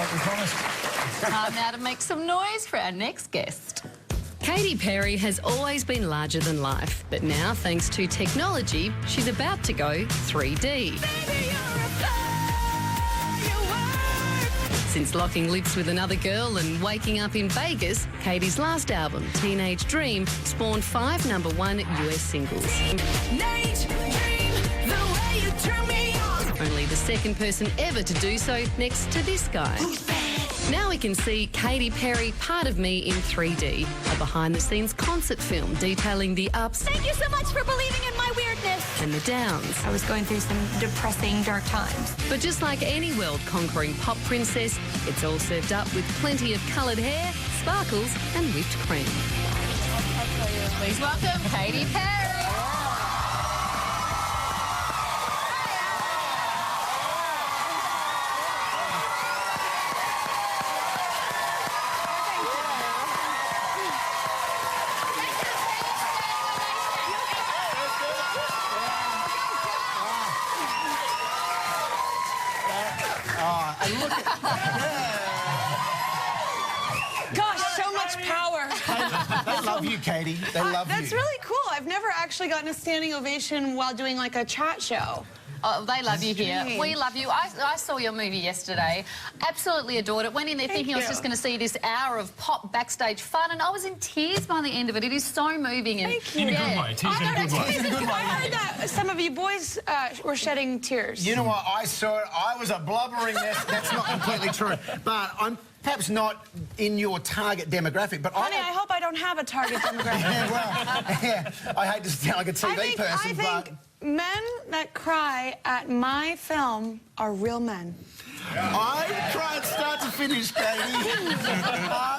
like we promised. Time now to make some noise for our next guest. Katy Perry has always been larger than life, but now, thanks to technology, she's about to go 3D. Since locking lips with another girl and waking up in Vegas, Katy's last album, Teenage Dream, spawned 5 #1 US singles. Only the second person ever to do so, next to this guy. Now we can see Katy Perry, Part of Me in 3D, a behind-the-scenes concert film detailing the ups. Thank you so much for believing in my weirdness. And the downs. I was going through some depressing, dark times. But just like any world-conquering pop princess, it's all served up with plenty of coloured hair, sparkles and whipped cream. Please welcome Katy Perry. And look at... Gosh, so much power. They love you, Katy. They love you. That's really cool. I've never actually gotten a standing ovation while doing like a chat show. Oh, they love you here. We love you. I saw your movie yesterday. Absolutely adored it. Went in there thinking I was just going to see this hour of pop backstage fun, and I was in tears by the end of it. It is so moving. And Thank you. In a good way. Tears in a good way. I heard that some of you boys were shedding tears. You know what? I saw it. I was a blubbering mess. That's not completely true. But I'm perhaps not in your target demographic, but Honey, I hope I don't have a target demographic. Yeah, well, yeah. I hate to sound like a TV person, I think men that cry at my film are real men. I cried start to finish, Katy.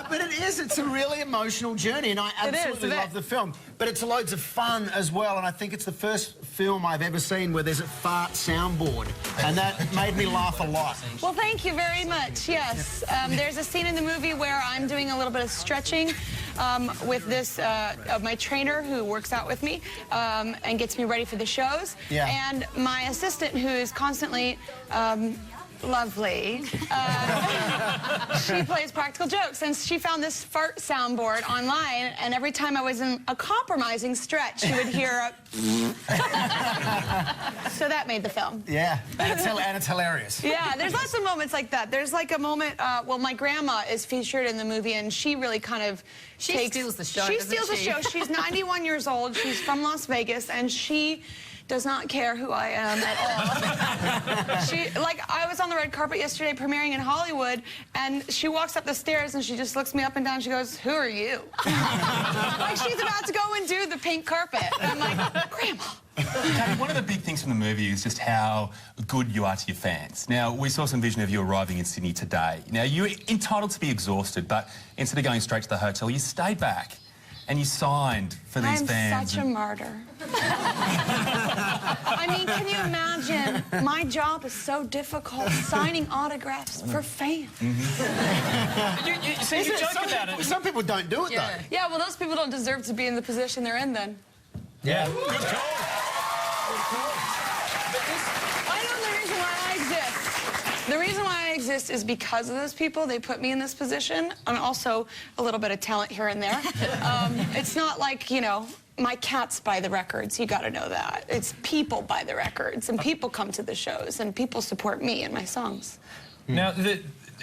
But it's a really emotional journey, and I absolutely love the film. But it's loads of fun as well, and I think it's the first film I've ever seen where there's a fart soundboard, and that made me laugh a lot. Well, thank you very much, yes. There's a scene in the movie where I'm doing a little bit of stretching with this, my trainer who works out with me and gets me ready for the shows. Yeah. And my assistant who is constantly... lovely. She plays practical jokes, and she found this fart soundboard online, and every time I was in a compromising stretch, she would hear a... So that made the film. Yeah, and it's hilarious. Yeah, there's lots of moments like that. There's like a moment, well, my grandma is featured in the movie, and she really kind of steals the show, She steals the show. She's 91 years old. She's from Las Vegas, and she does not care who I am at all. I was on the red carpet yesterday premiering in Hollywood, and she walks up the stairs and she just looks me up and down and she goes, "Who are you?" Like she's about to go and do the pink carpet. And I'm like, Grandma. Katy, one of the big things from the movie is just how good you are to your fans. Now, we saw some vision of you arriving in Sydney today. Now, you're entitled to be exhausted, but instead of going straight to the hotel, you stayed back and you signed for these fans. I'm such a martyr. I mean, can you imagine? My job is so difficult, signing autographs for fans. You joke about it. Some people don't do it, though. Yeah, well, those people don't deserve to be in the position they're in, then. Yeah. Good call. I know the reason why I exist. The reason why I exist is because of those people. They put me in this position, and also a little bit of talent here and there. It's not like, you know, my cats buy the records. You got to know that. It's people buy the records, and people come to the shows, and people support me and my songs. Now,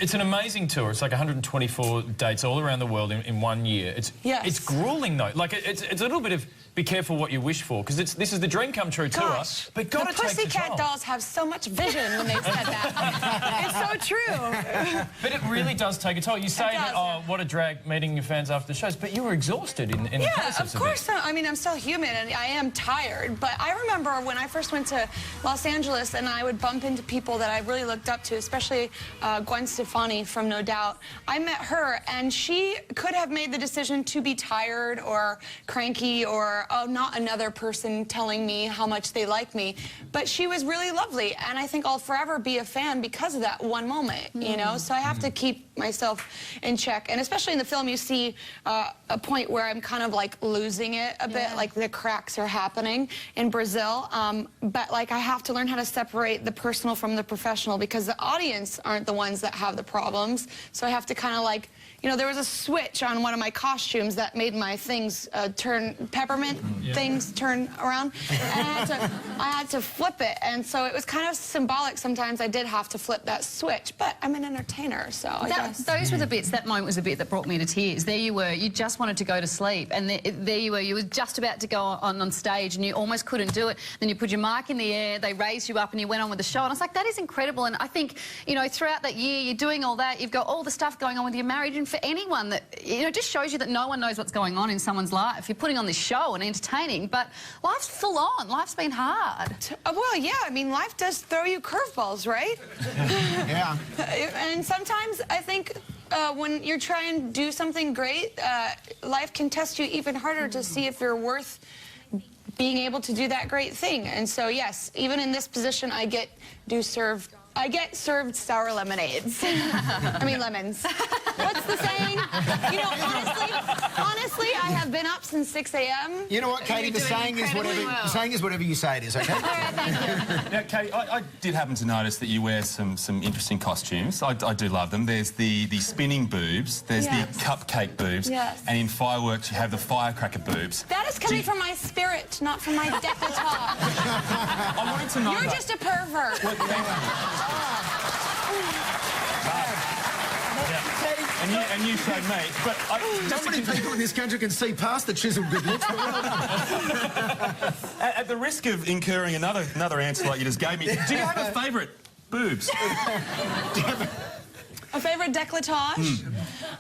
it's an amazing tour. It's like 124 dates all around the world in 1 year. It's grueling, though. Like, it's a little bit of be careful what you wish for, because this is the dream come true tour. But got to take Pussycat Dolls have so much vision when they've said that. It's so true. But it really does take a toll. You say that, oh, what a drag meeting your fans after the shows, but you were exhausted in the process of course. I mean, I'm still human, and I am tired. But I remember when I first went to Los Angeles, and I would bump into people that I really looked up to, especially Gwen Stefani from No Doubt. I met her, and she could have made the decision to be tired or cranky or, oh, not another person telling me how much they like me. But she was really lovely, and I think I'll forever be a fan because of that one moment, you know? So I have to keep myself in check. And especially in the film, you see a point where I'm kind of like losing it a bit, like the cracks are happening in Brazil. But like I have to learn how to separate the personal from the professional because the audience aren't the ones that have the problems. So I have to kind of like, you know, there was a switch on one of my costumes that made my things peppermint things turn around. And I had to flip it. And so it was kind of symbolic. Sometimes I did have to flip that switch. But I'm an entertainer, so I guess. Those were the bits, that moment was the bit that brought me to tears. There you were, you just wanted to go to sleep. And there you were just about to go on stage and you almost couldn't do it. Then you put your mark in the air, they raised you up and you went on with the show. And I was like, that is incredible. And I think, you know, throughout that year, you're doing all that, you've got all the stuff going on with your marriage. And for anyone that, you know, just shows you that no one knows what's going on in someone's life. You're putting on this show and entertaining, but life's full on. Life's been hard. Well, yeah, I mean, life does throw you curveballs, right? Yeah. And sometimes I think when you're trying to do something great, life can test you even harder to see if you're worth being able to do that great thing. And so, yes, even in this position, I get served sour lemonades. I mean, lemons. What's the saying? You know, honestly, I have been up since 6 a.m. You know what, Katy? The saying is whatever you say it is, okay? All right, thank you. Now, Katy, I did happen to notice that you wear some interesting costumes. I do love them. There's the spinning boobs, there's the cupcake boobs, and in fireworks you have the firecracker boobs. That is coming from my spirit, not from my décolletage. I wanted to know. You're just a pervert. Well, thank you. And you showed me, but Not many people in this country can see past the chiseled good looks. At the risk of incurring another answer like you just gave me, do you have a favourite boobs? A favourite décolletage?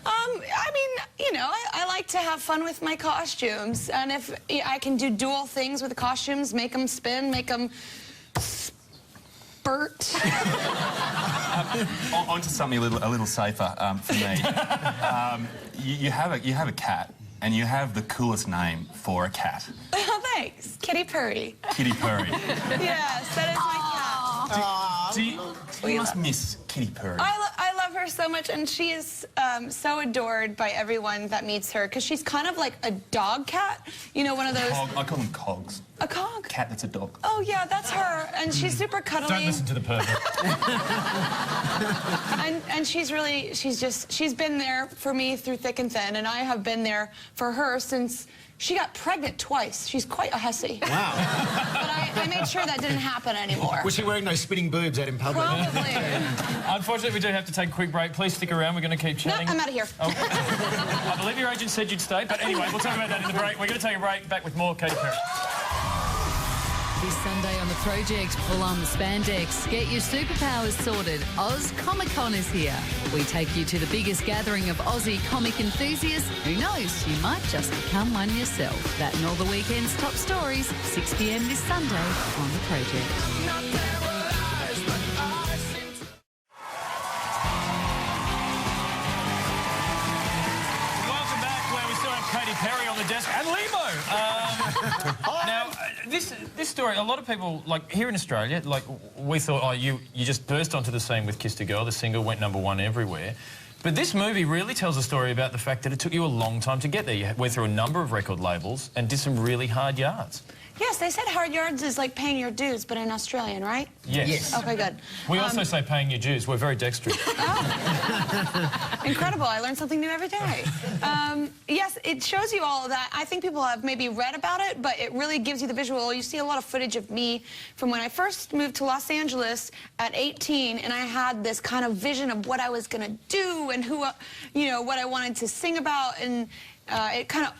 I mean, you know, I like to have fun with my costumes, and if I can do dual things with the costumes, make them spin, make them spurt. Onto something a little safer for me. You have a cat, and you have the coolest name for a cat. Oh, thanks. Katy Perry. Katy Perry. Yes, that is my cat. You must miss Katy Perry. I love her so much, and she is so adored by everyone that meets her, because she's kind of like a dog cat. You know, one of those... I call them cogs. A cog? Cat that's a dog. Oh, yeah, that's her. And she's super cuddly. Don't listen to the pervert. and she's been there for me through thick and thin, and I have been there for her since she got pregnant twice. She's quite a hussy. Wow. But I made sure that didn't happen anymore. Was she wearing those spinning boobs out in public? Probably. Unfortunately, we do have to take a quick break. Please stick around. We're going to keep chatting. No, I'm out of here. Oh. I believe your agent said you'd stay, but anyway, we'll talk about that in the break. We're going to take a break. Back with more Katy Perry. This Sunday on The Project, pull on the spandex, get your superpowers sorted. Oz Comic Con is here. We take you to the biggest gathering of Aussie comic enthusiasts. Who knows, you might just become one yourself. That and all the weekend's top stories, 6 p.m. this Sunday on The Project. Katy Perry on the desk and Lebo. Now, this story, a lot of people, like here in Australia, like we thought, oh, you just burst onto the scene with Kissed a Girl. The single went #1 everywhere. But this movie really tells a story about the fact that it took you a long time to get there. You went through a number of record labels and did some really hard yards. Yes, they said hard yards is like paying your dues, but in Australian, right? Yes. Okay, good. We also say paying your dues. We're very dexterous. Oh. Incredible. I learn something new every day. Yes, it shows you all of that. I think people have maybe read about it, but it really gives you the visual. You see a lot of footage of me from when I first moved to Los Angeles at 18, and I had this kind of vision of what I was going to do and who, you know, what I wanted to sing about, and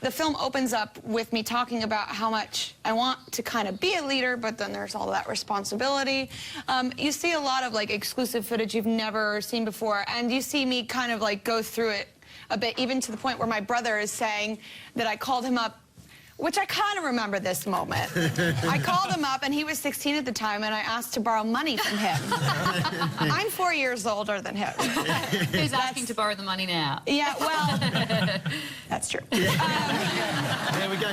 the film opens up with me talking about how much I want to kind of be a leader, but then there's all that responsibility. You see a lot of like exclusive footage you've never seen before, and you see me kind of like go through it a bit, even to the point where my brother is saying that I called him up, which I kind of remember this moment. I called him up, and he was 16 at the time, and I asked to borrow money from him. I'm 4 years older than him. Who's asking to borrow the money now? Yeah, well, that's true. There we go.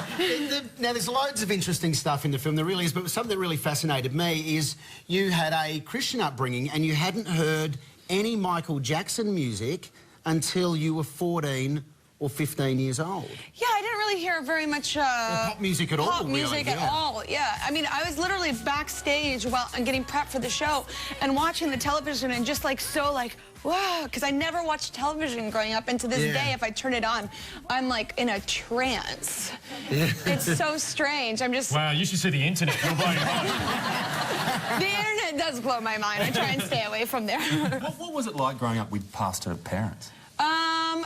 Now, there's loads of interesting stuff in the film, there really is, but something that really fascinated me is you had a Christian upbringing and you hadn't heard any Michael Jackson music until you were 14 or 15 years old. Yeah, I didn't really hear very much pop music at all. Pop music at all, yeah. I mean, I was literally backstage while I'm getting prepped for the show and watching the television and just like so like, wow, because I never watched television growing up, and to this day, if I turn it on, I'm like in a trance. It's so strange. I'm just... Wow, you should see the internet. You'll blow your mind. The internet does blow my mind. I try and stay away from there. What was it like growing up with pastor parents?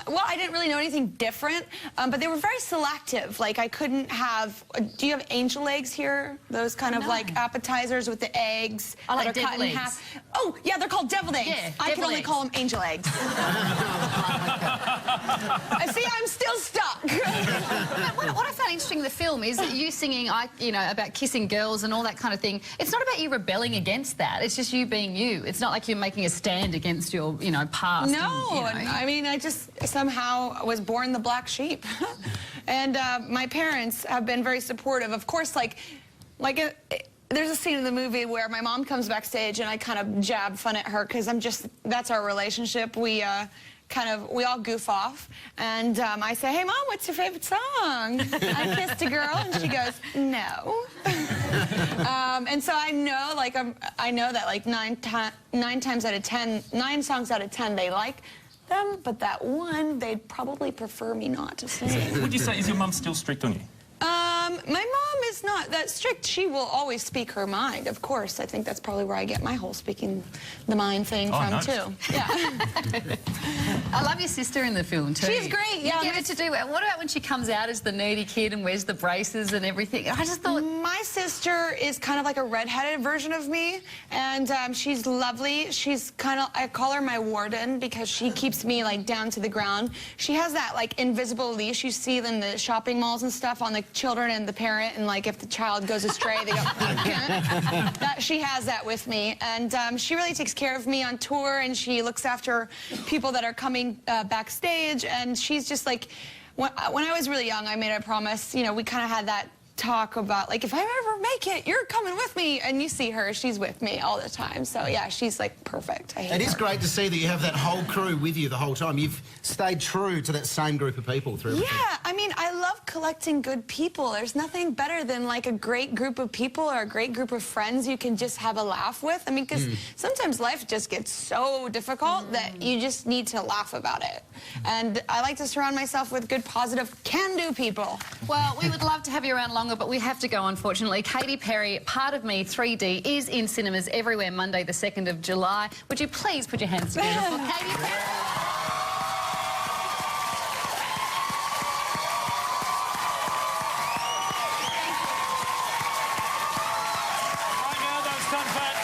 Well, I didn't really know anything different, but they were very selective. Like, I couldn't have... do you have angel eggs here? Those kind of, like, appetizers with the eggs I that like are cut in deviled half. Oh, yeah, they're called deviled eggs. Yeah, I can only eggs. call them angel eggs. See, I'm still stuck. What I found interesting in the film is that you singing, you know, about kissing girls and all that kind of thing. It's not about you rebelling against that. It's just you being you. It's not like you're making a stand against your, you know, past. No, and, you know. I mean, I just somehow was born the black sheep. And my parents have been very supportive. Of course, there's a scene in the movie where my mom comes backstage and I kind of jab fun at her because that's our relationship. We all goof off, and I say, "Hey, Mom, what's your favorite song?" I kissed a girl, and she goes, "No." And so I know, I know that like 9 songs out of 10, they like them, but that one, they'd probably prefer me not to sing. Would you say, is your mum still strict on you? My mom is not that strict. She will always speak her mind, of course. I think that's probably where I get my whole speaking the mind thing from, nice. too. Yeah. I love your sister in the film, too. She's great, yeah. You get to do it. What about when she comes out as the nerdy kid and wears the braces and everything? I just thought... My sister is kind of like a redheaded version of me, and she's lovely. She's kind of, I call her my warden because she keeps me, like, down to the ground. She has that, like, invisible leash you see in the shopping malls and stuff on the children and the parent, and, like, if the child goes astray, they go, she has that with me, and she really takes care of me on tour, and she looks after people that are coming backstage, and she's just like, when I was really young, I made a promise, you know, we kind of had that talk about, like, if I ever make it, you're coming with me, and you see her, she's with me all the time, so yeah, she's like perfect. It is great to see that you have that whole crew with you the whole time. You've stayed true to that same group of people through everything. Yeah, I mean, I love collecting good people. There's nothing better than like a great group of people or a great group of friends you can just have a laugh with. I mean, because sometimes life just gets so difficult that you just need to laugh about it. And I like to surround myself with good, positive, can-do people. Well, we would love to have you around longer, but we have to go, unfortunately. Katy Perry, Part of Me 3D, is in cinemas everywhere Monday, the 2nd of July. Would you please put your hands together for Katy Perry? Right now, those stunt fans